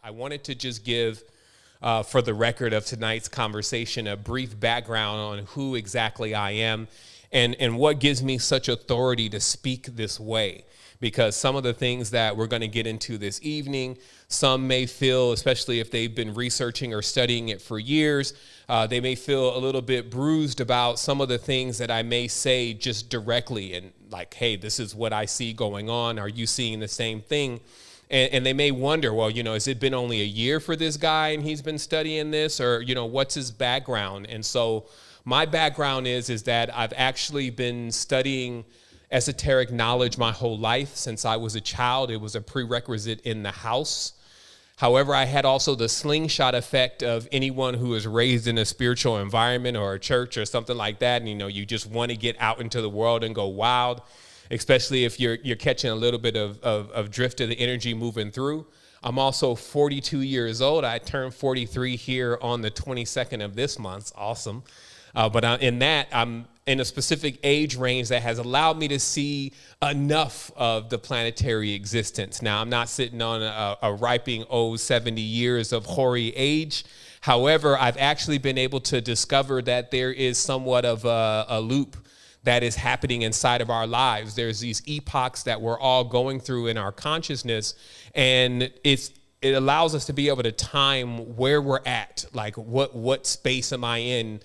I wanted to just give, for the record of tonight's conversation, a brief background on who exactly I am and what gives me such authority to speak this way. Because some of the things that we're going to get into this evening, some may feel, especially if they've been researching or studying it for years, they may feel a little bit bruised about some of the things that I may say just directly and like, hey, this is what I see going on. Are you seeing the same thing? And they may wonder, well, has it been only a year for this guy and he's been studying this, or, what's his background? And so my background is that I've actually been studying esoteric knowledge my whole life. Since I was a child, it was a prerequisite in the house. However, I had also the slingshot effect of anyone who is raised in a spiritual environment or a church or something like that. And, you just want to get out into the world and go wild, especially if you're catching a little bit of drift of the energy moving through. I'm also 42 years old. I turned 43 here on the 22nd of this month. Awesome. But I'm in a specific age range that has allowed me to see enough of the planetary existence. Now, I'm not sitting on a ripening old 70 years of hoary age. However, I've actually been able to discover that there is somewhat of a loop that is happening inside of our lives. There's these epochs that we're all going through in our consciousness, and it allows us to be able to time where we're at, like what space am I in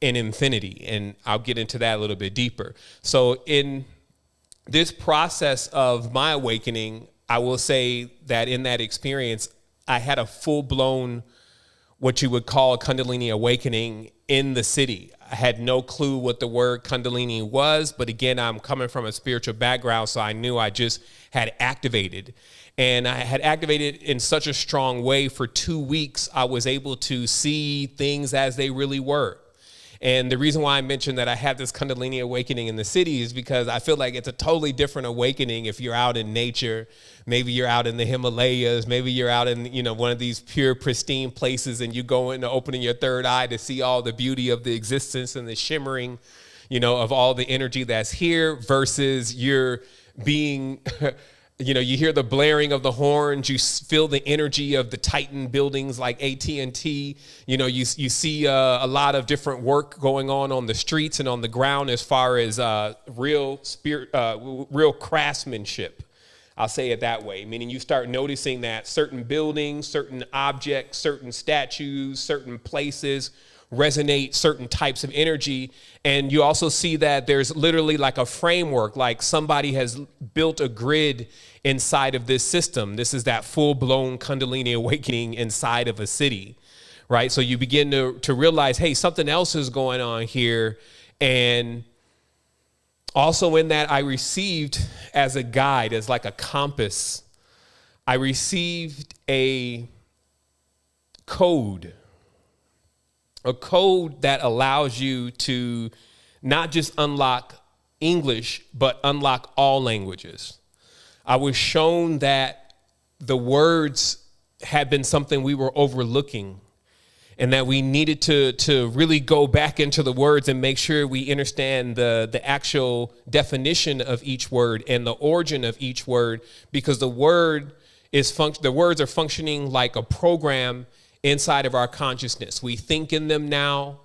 infinity, and I'll get into that a little bit deeper. So in this process of my awakening, I will say that in that experience, I had a full-blown, what you would call a Kundalini awakening in the city. I had no clue what the word Kundalini was, but again, I'm coming from a spiritual background, so I knew I just had activated. And I had activated in such a strong way for 2 weeks, I was able to see things as they really were. And the reason why I mentioned that I had this Kundalini awakening in the city is because I feel like it's a totally different awakening if you're out in nature. Maybe you're out in the Himalayas. Maybe you're out in, one of these pure, pristine places, and you go into opening your third eye to see all the beauty of the existence and the shimmering, of all the energy that's here, versus you're being... you hear the blaring of the horns, you feel the energy of the Titan buildings like AT&T. You see a lot of different work going on the streets and on the ground as far as real craftsmanship. I'll say it that way, meaning you start noticing that certain buildings, certain objects, certain statues, certain places resonate certain types of energy. And you also see that there's literally like a framework, like somebody has built a grid inside of this system. This is that full-blown Kundalini awakening inside of a city, right? So you begin to realize, hey, something else is going on here. And also in that, I received as a guide, as like a compass, I received a code that allows you to not just unlock English, but unlock all languages. I was shown that the words had been something we were overlooking, and that we needed to really go back into the words and make sure we understand the actual definition of each word and the origin of each word, because the words are functioning like a program inside of our consciousness. We think in them now.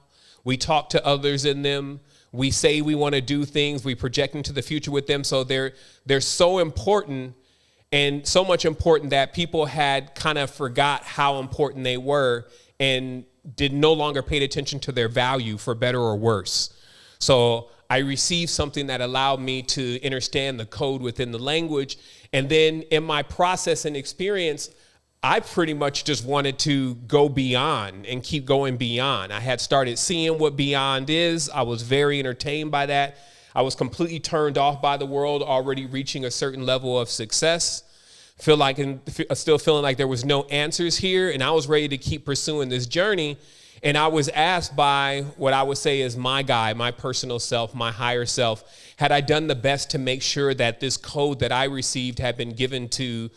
We talk to others in them. We say we want to do things. We project into the future with them. So they're so important, and so much important that people had kind of forgot how important they were and did no longer pay attention to their value, for better or worse. So I received something that allowed me to understand the code within the language. And then in my process and experience, I pretty much just wanted to go beyond and keep going beyond. I had started seeing what beyond is. I was very entertained by that. I was completely turned off by the world, already reaching a certain level of success. Still feeling like there was no answers here, and I was ready to keep pursuing this journey. And I was asked by what I would say is my guide, my personal self, my higher self, had I done the best to make sure that this code that I received had been given to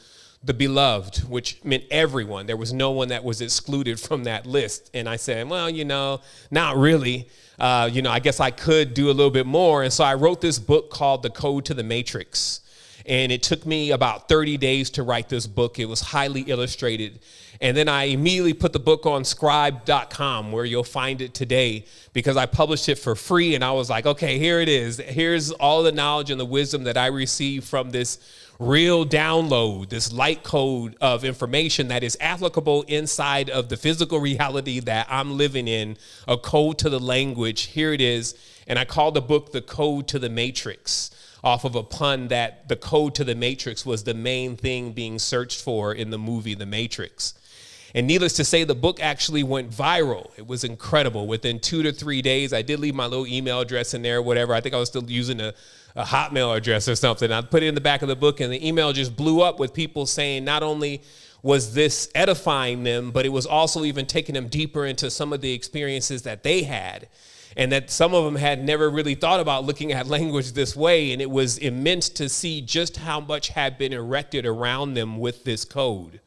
the beloved, which meant everyone. There was no one that was excluded from that list. And I said, well, not really. I guess I could do a little bit more. And so I wrote this book called The Code to the Matrix. And it took me about 30 days to write this book. It was highly illustrated. And then I immediately put the book on scribe.com, where you'll find it today, because I published it for free. And I was like, okay, here it is. Here's all the knowledge and the wisdom that I received from this real download, this light code of information that is applicable inside of the physical reality that I'm living in, a code to the language. Here it is. And I called the book The Code to the Matrix, off of a pun that the code to the Matrix was the main thing being searched for in the movie The Matrix. And needless to say, the book actually went viral. It was incredible. Within 2 to 3 days, I did leave my little email address in there, whatever. I think I was still using a Hotmail address or something. I put it in the back of the book, and the email just blew up with people saying not only was this edifying them, but it was also even taking them deeper into some of the experiences that they had. And that some of them had never really thought about looking at language this way. And it was immense to see just how much had been erected around them with this code.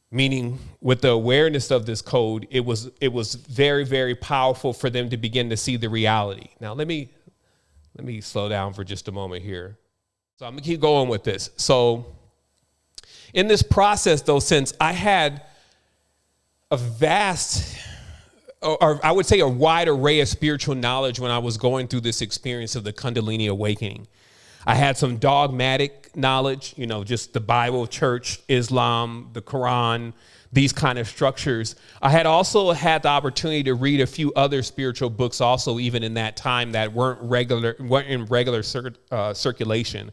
Meaning, with the awareness of this code, it was very, very powerful for them to begin to see the reality. Now, let me slow down for just a moment here. So I'm gonna keep going with this. So in this process, though, since I had a vast, or I would say a wide array of spiritual knowledge when I was going through this experience of the Kundalini awakening. I had some dogmatic knowledge, just the Bible, church, Islam, the Quran, these kind of structures. I had also had the opportunity to read a few other spiritual books also, even in that time, that weren't in regular circulation.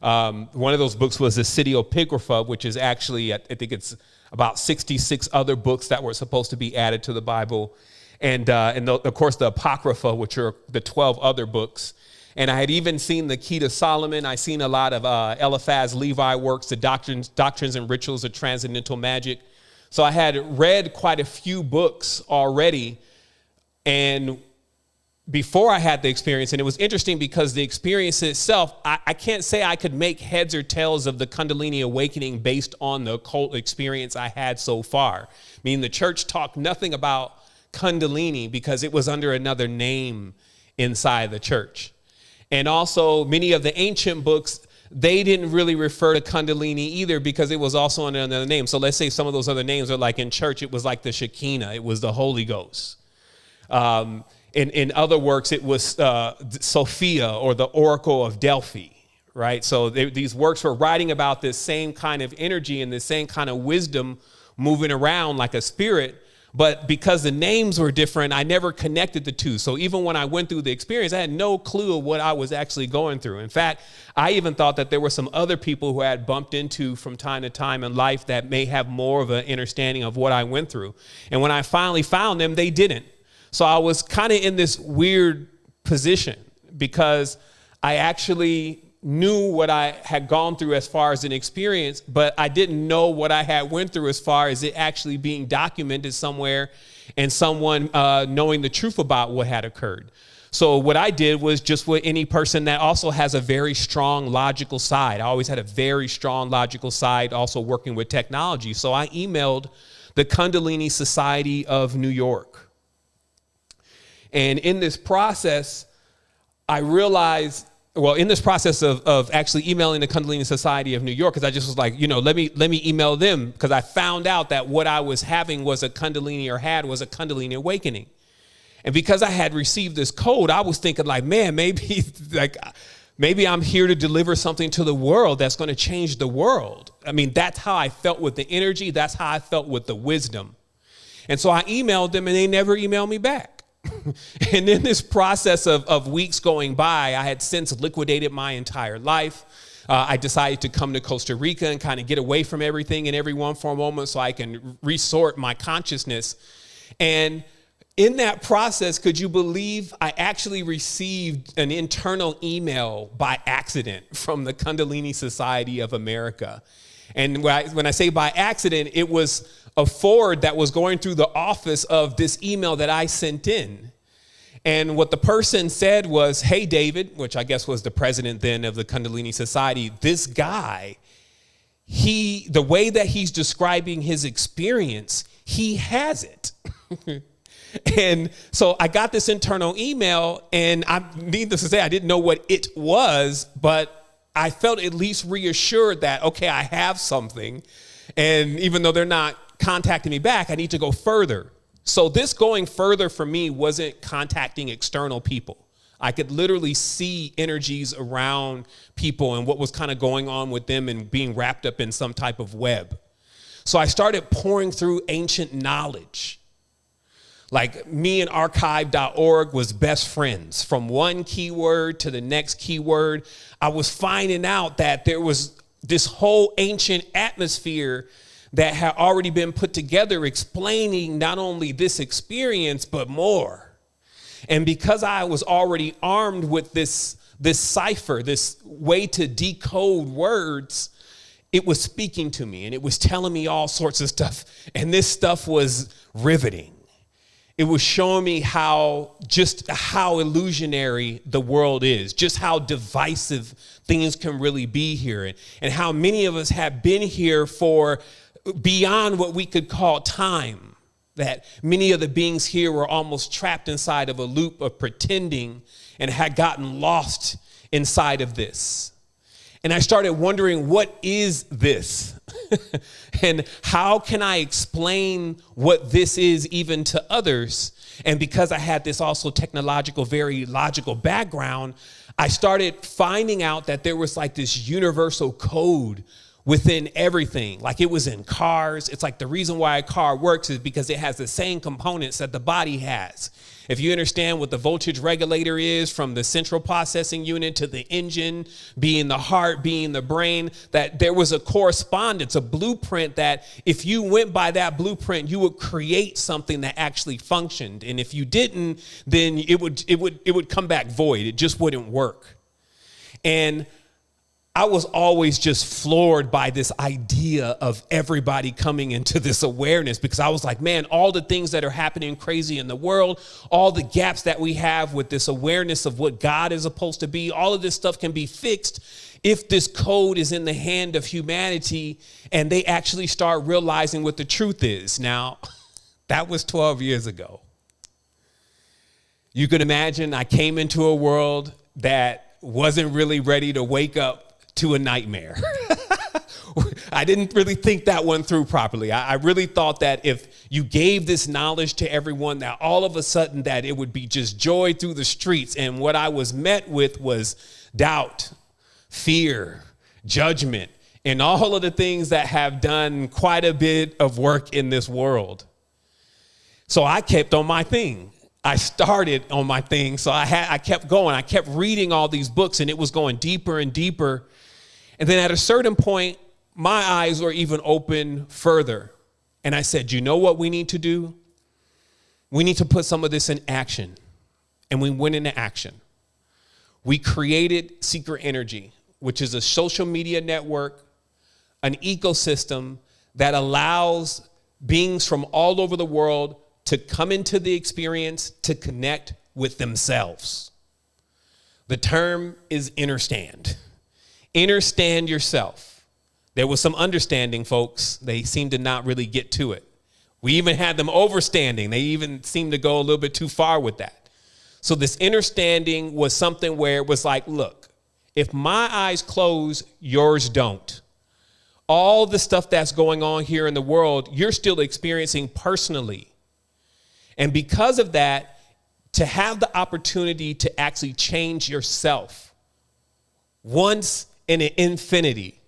One of those books was the Cityopigrapha, which is actually, I think it's about 66 other books that were supposed to be added to the Bible. And of course, the Apocrypha, which are the 12 other books. And I had even seen the Key to Solomon. I seen a lot of Eliphaz Levi works, the Doctrines and Rituals of Transcendental Magic. So I had read quite a few books already. And before I had the experience, and it was interesting because the experience itself, I can't say I could make heads or tails of the Kundalini awakening based on the occult experience I had so far. Meaning the church talked nothing about Kundalini because it was under another name inside the church. And also many of the ancient books, they didn't really refer to Kundalini either because it was also under another name. So let's say some of those other names are like in church, it was like the Shekinah, it was the Holy Ghost. In other works, it was Sophia or the Oracle of Delphi, right? So these works were writing about this same kind of energy and the same kind of wisdom moving around like a spirit. But because the names were different, I never connected the two. So even when I went through the experience, I had no clue of what I was actually going through. In fact, I even thought that there were some other people who I had bumped into from time to time in life that may have more of an understanding of what I went through. And when I finally found them, they didn't. So I was kind of in this weird position because I actually knew what I had gone through as far as an experience, but I didn't know what I had went through as far as it actually being documented somewhere and someone knowing the truth about what had occurred. So what I did was just what any person that also has a very strong logical side. I always had a very strong logical side, also working with technology. So I emailed the Kundalini Society of New York. And in this process, I realized, in this process of actually emailing the Kundalini Society of New York, because I just was like, let me email them, because I found out that what I was having was a Kundalini Kundalini awakening. And because I had received this code, I was thinking like, man, maybe I'm here to deliver something to the world that's going to change the world. I mean, that's how I felt with the energy. That's how I felt with the wisdom. And so I emailed them and they never emailed me back. And in this process of weeks going by, I had since liquidated my entire life. I decided to come to Costa Rica and kind of get away from everything and everyone for a moment so I can resort my consciousness. And in that process, could you believe I actually received an internal email by accident from the Kundalini Society of America? And when I say by accident, it was a forward that was going through the office of this email that I sent in. And what the person said was, hey, David, which I guess was the president then of the Kundalini Society, this guy, the way that he's describing his experience, he has it. And so I got this internal email, and needless to say, I didn't know what it was, but I felt at least reassured that, okay, I have something. And even though they're not contacting me back, I need to go further. So this going further for me wasn't contacting external people. I could literally see energies around people and what was kind of going on with them and being wrapped up in some type of web. So I started pouring through ancient knowledge. Like me and archive.org was best friends. From one keyword to the next keyword, I was finding out that there was this whole ancient atmosphere that had already been put together explaining not only this experience, but more. And because I was already armed with this cipher, this way to decode words, it was speaking to me and it was telling me all sorts of stuff. And this stuff was riveting. It was showing me how illusionary the world is, just how divisive things can really be here, and how many of us have been here for beyond what we could call time. That many of the beings here were almost trapped inside of a loop of pretending and had gotten lost inside of this. And I started wondering, what is this? And how can I explain what this is even to others? And because I had this also technological, very logical background, I started finding out that there was like this universal code within everything. Like it was in cars. It's like the reason why a car works is because it has the same components that the body has. If you understand what the voltage regulator is, from the central processing unit to the engine, being the heart, being the brain, that there was a correspondence, a blueprint that if you went by that blueprint, you would create something that actually functioned. And if you didn't, then it would come back void. It just wouldn't work. And I was always just floored by this idea of everybody coming into this awareness, because I was like, man, all the things that are happening crazy in the world, all the gaps that we have with this awareness of what God is supposed to be, all of this stuff can be fixed if this code is in the hand of humanity and they actually start realizing what the truth is. Now, that was 12 years ago. You can imagine I came into a world that wasn't really ready to wake up to a nightmare. I didn't really think that one through properly. I really thought that if you gave this knowledge to everyone, that all of a sudden that it would be just joy through the streets. And what I was met with was doubt, fear, judgment, and all of the things that have done quite a bit of work in this world. So I kept on my thing. I started on my thing. So I kept going. I kept reading all these books, and it was going deeper and deeper. And then at a certain point, my eyes were even open further. And I said, you know what we need to do? We need to put some of this in action. And we went into action. We created Secret Energy, which is a social media network, an ecosystem that allows beings from all over the world to come into the experience to connect with themselves. The term is understand. Understand yourself. There was some understanding, folks. They seemed to not really get to it. We even had them overstanding. They even seemed to go a little bit too far with that. So this understanding was something where it was like, look, if my eyes close, yours don't. All the stuff that's going on here in the world, you're still experiencing personally. And because of that, to have the opportunity to actually change yourself once in an infinity,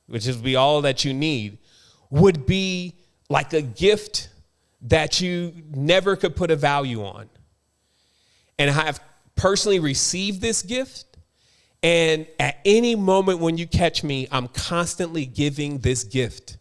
which is be all that you need, would be like a gift that you never could put a value on. And I have personally received this gift. And at any moment when you catch me, I'm constantly giving this gift.